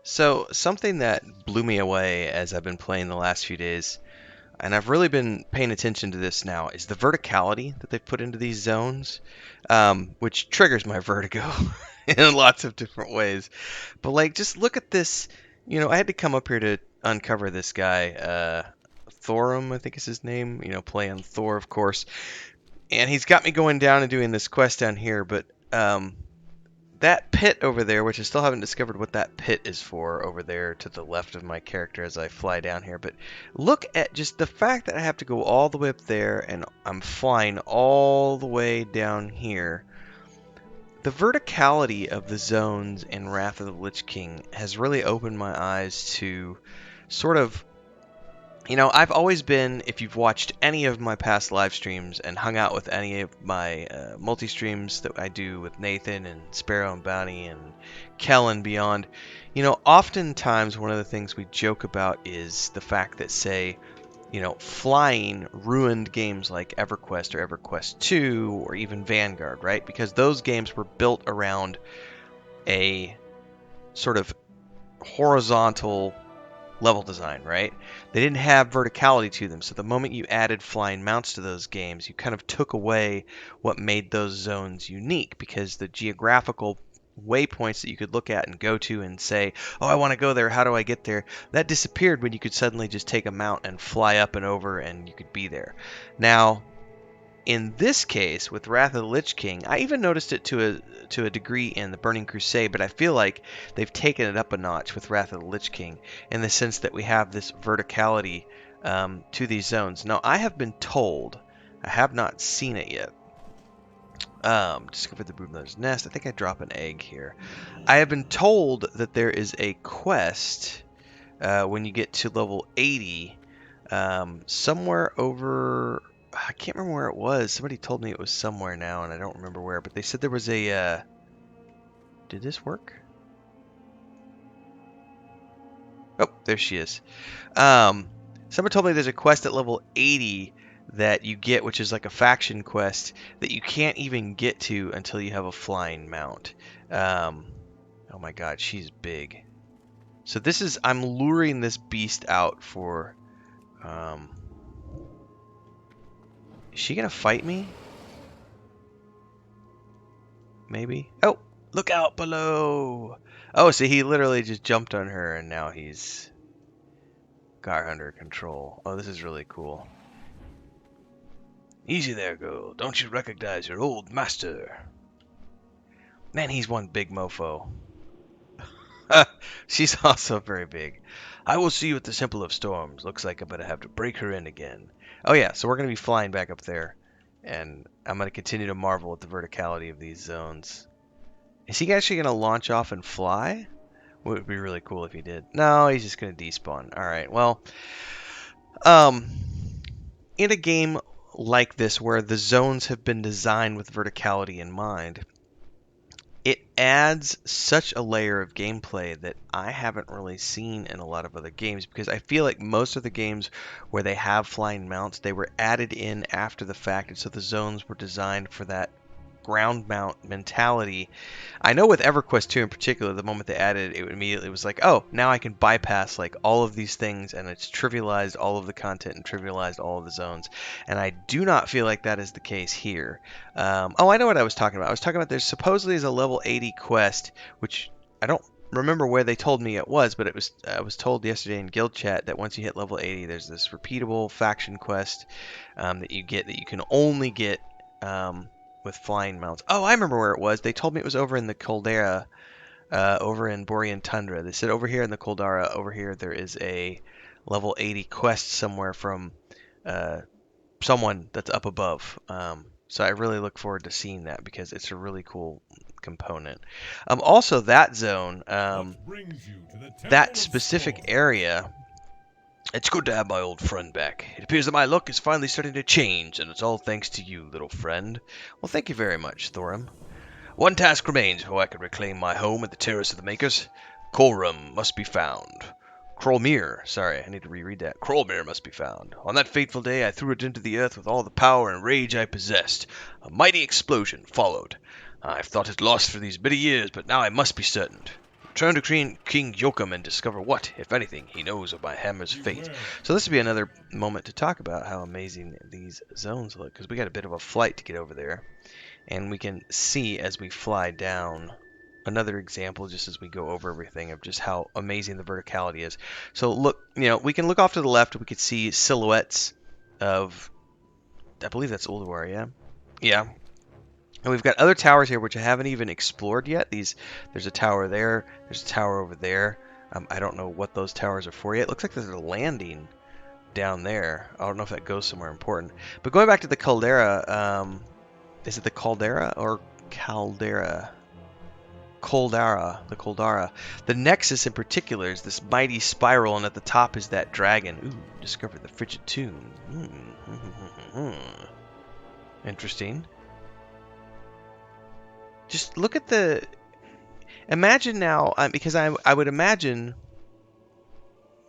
So, something that blew me away as I've been playing the last few days, and I've really been paying attention to this now, is the verticality that they've put into these zones, which triggers my vertigo in lots of different ways. But, like, just look at this. I had to come up here to uncover this guy, Thorum, I think is his name, playing Thor, of course. And he's got me going down and doing this quest down here, but that pit over there, which I still haven't discovered what that pit is for over there to the left of my character as I fly down here. But look at just the fact that I have to go all the way up there and I'm flying all the way down here. The verticality of the zones in Wrath of the Lich King has really opened my eyes to sort of I've always been, if you've watched any of my past live streams and hung out with any of my multi-streams that I do with Nathan and Sparrow and Bounty and Kel and beyond, oftentimes one of the things we joke about is the fact that, say, flying ruined games like EverQuest or EverQuest 2 or even Vanguard, right? Because those games were built around a sort of horizontal level design, right? They didn't have verticality to them, so the moment you added flying mounts to those games, you kind of took away what made those zones unique, because the geographical waypoints that you could look at and go to and say, oh, I want to go there, how do I get there? That disappeared when you could suddenly just take a mount and fly up and over and you could be there. Now, in this case, with Wrath of the Lich King, I even noticed it to a degree in the Burning Crusade, but I feel like they've taken it up a notch with Wrath of the Lich King in the sense that we have this verticality to these zones. Now, I have been told, I have not seen it yet. Discover the Broodmother's Nest. I think I drop an egg here. I have been told that there is a quest when you get to level 80 somewhere over. I can't remember where it was. Somebody told me it was somewhere now, and I don't remember where. But they said there was a. Did this work? Oh, there she is. Someone told me there's a quest at level 80 that you get, which is like a faction quest that you can't even get to until you have a flying mount. Oh my God, she's big. So this is, I'm luring this beast out for. Is she gonna fight me? Maybe. Oh, look out below! Oh, see, he literally just jumped on her, and now he's got her under control. Oh, this is really cool. Easy there, girl. Don't you recognize your old master? Man, he's one big mofo. She's also very big. I will see you at the Temple of Storms. Looks like I'm gonna have to break her in again. Oh yeah, so we're gonna be flying back up there. And I'm going to continue to marvel at the verticality of these zones. Is he actually going to launch off and fly? Would be really cool if he did. No, he's just going to despawn. Alright, well, in a game like this where the zones have been designed with verticality in mind, it adds such a layer of gameplay that I haven't really seen in a lot of other games, because I feel like most of the games where they have flying mounts, they were added in after the fact, and so the zones were designed for that ground mount mentality. I know with EverQuest 2 in particular, the moment they added it, immediately was like, oh, now I can bypass like all of these things, and it's trivialized all of the content and trivialized all of the zones. And I do not feel like that is the case here. Oh, I know what I was talking about. I was talking about there's supposedly is a level 80 quest, which I don't remember where they told me it was, but it was I was told yesterday in guild chat that once you hit level 80, there's this repeatable faction quest that you get that you can only get with flying mounts. Oh, I remember where it was. They told me it was over in the Caldera, over in Borean Tundra. They said over here in the Caldera, over here there is a level 80 quest somewhere from someone that's up above. So I really look forward to seeing that because it's a really cool component. Also, that zone, that specific area. It's good to have my old friend back. It appears that my luck is finally starting to change, and it's all thanks to you, little friend. Well, thank you very much, Thorum. One task remains before I can reclaim my home at the Terrace of the Makers. Kolrum must be found. Krolmir, sorry, I need to reread that. Krolmir must be found. On that fateful day, I threw it into the earth with all the power and rage I possessed. A mighty explosion followed. I've thought it lost for these many years, but now I must be certain. Turn to King Yoakum and discover what, if anything, he knows of my hammer's fate. So this would be another moment to talk about how amazing these zones look, because we got a bit of a flight to get over there. And we can see as we fly down another example just as we go over everything of just how amazing the verticality is. So look, we can look off to the left. We could see silhouettes of, I believe that's Ulduar, yeah? Yeah. And we've got other towers here which I haven't even explored yet. There's a tower there. There's a tower over there. I don't know what those towers are for yet. It looks like there's a landing down there. I don't know if that goes somewhere important. But going back to the caldera, is it the caldera or caldera? The Caldara. The Nexus in particular is this mighty spiral, and at the top is that dragon. Ooh, discovered the frigid tomb. Interesting. Just look at the... Imagine now, because I would imagine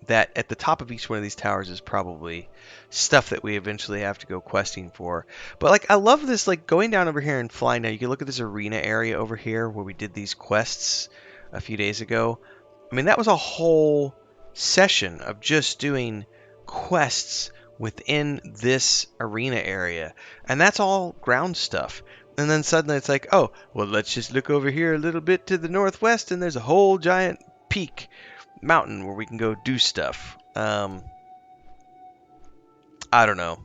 that at the top of each one of these towers is probably stuff that we eventually have to go questing for. But like, I love this, like going down over here and flying. Now you can look at this arena area over here where we did these quests a few days ago. I mean, that was a whole session of just doing quests within this arena area, and that's all ground stuff. And then suddenly it's like, oh, well, let's just look over here a little bit to the northwest, and there's a whole giant peak mountain where we can go do stuff. I don't know.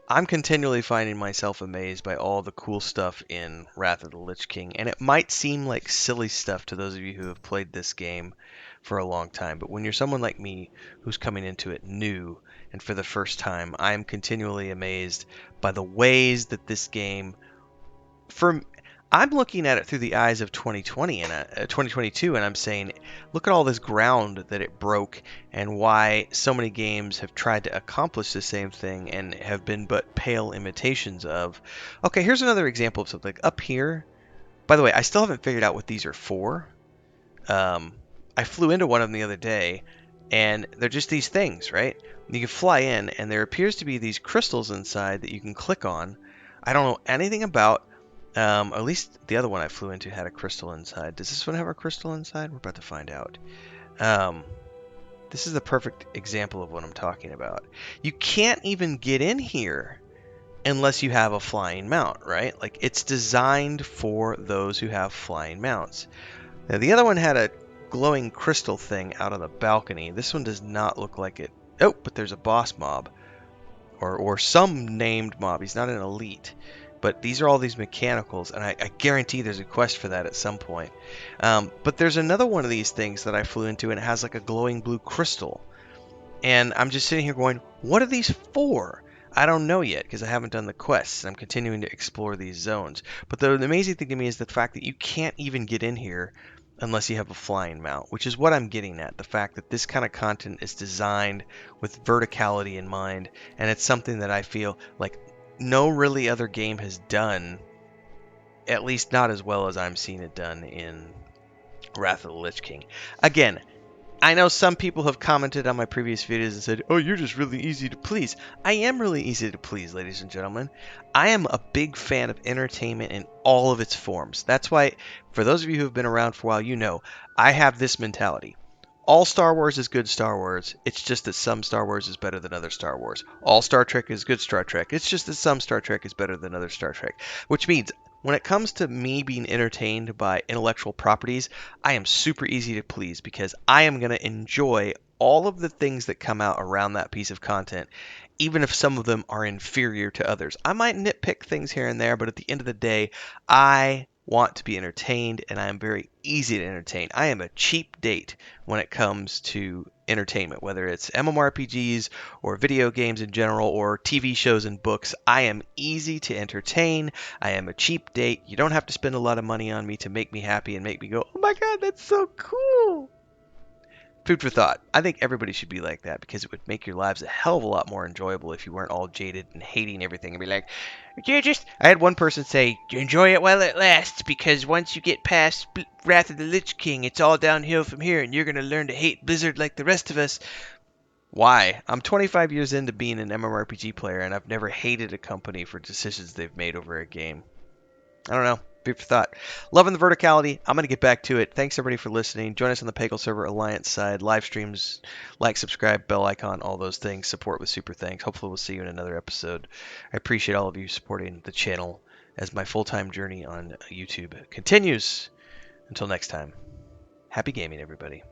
I'm continually finding myself amazed by all the cool stuff in Wrath of the Lich King, and it might seem like silly stuff to those of you who have played this game for a long time, but when you're someone like me who's coming into it new and for the first time, I'm continually amazed by the ways that this game, I'm looking at it through the eyes of 2020 and 2022, and I'm saying, look at all this ground that it broke, and why so many games have tried to accomplish the same thing and have been but pale imitations of. Okay, here's another example of something up here. By the way, I still haven't figured out what these are for. I flew into one of them the other day, and they're just these things, right? You can fly in, and there appears to be these crystals inside that you can click on. I don't know anything about. At least the other one I flew into had a crystal inside. Does this one have a crystal inside? We're about to find out. This is the perfect example of what I'm talking about. You can't even get in here unless you have a flying mount, right? Like, it's designed for those who have flying mounts. Now, the other one had a glowing crystal thing out on the balcony. This one does not look like it. Oh, but there's a boss mob. Or some named mob. He's not an elite. But these are all these mechanicals, and I guarantee there's a quest for that at some point. But there's another one of these things that I flew into, and it has like a glowing blue crystal. And I'm just sitting here going, what are these for? I don't know yet, because I haven't done the quests. I'm continuing to explore these zones. But the amazing thing to me is the fact that you can't even get in here unless you have a flying mount, which is what I'm getting at. The fact that this kind of content is designed with verticality in mind, and it's something that I feel like no really other game has done, at least not as well as I'm seeing it done in Wrath of the Lich King. Again, I know some people have commented on my previous videos and said, oh, you're just really easy to please. I am really easy to please, ladies and gentlemen. I am a big fan of entertainment in all of its forms. That's why, for those of you who have been around for a while, you know, I have this mentality. All Star Wars is good Star Wars. It's just that some Star Wars is better than other Star Wars. All Star Trek is good Star Trek. It's just that some Star Trek is better than other Star Trek. Which means, when it comes to me being entertained by intellectual properties, I am super easy to please because I am going to enjoy all of the things that come out around that piece of content, even if some of them are inferior to others. I might nitpick things here and there, but at the end of the day, I want to be entertained, and I am very easy to entertain. I am a cheap date when it comes to entertainment, whether it's MMORPGs or video games in general or TV shows and books. I am easy to entertain. I am a cheap date. You don't have to spend a lot of money on me to make me happy and make me go, oh my god, that's so cool. Food for thought. I think everybody should be like that because it would make your lives a hell of a lot more enjoyable if you weren't all jaded and hating everything and be like, I had one person say, enjoy it while it lasts, because once you get past Wrath of the Lich King, it's all downhill from here, and you're going to learn to hate Blizzard like the rest of us. Why? I'm 25 years into being an MMORPG player, and I've never hated a company for decisions they've made over a game. I don't know. Food for thought. Loving the verticality. I'm going to get back to it. Thanks everybody for listening. Join us on the Pagle Server Alliance side. Live streams, like, subscribe, bell icon, all those things. Support with super thanks. Hopefully we'll see you in another episode. I appreciate all of you supporting the channel as my full-time journey on YouTube continues. Until next time, happy gaming, everybody.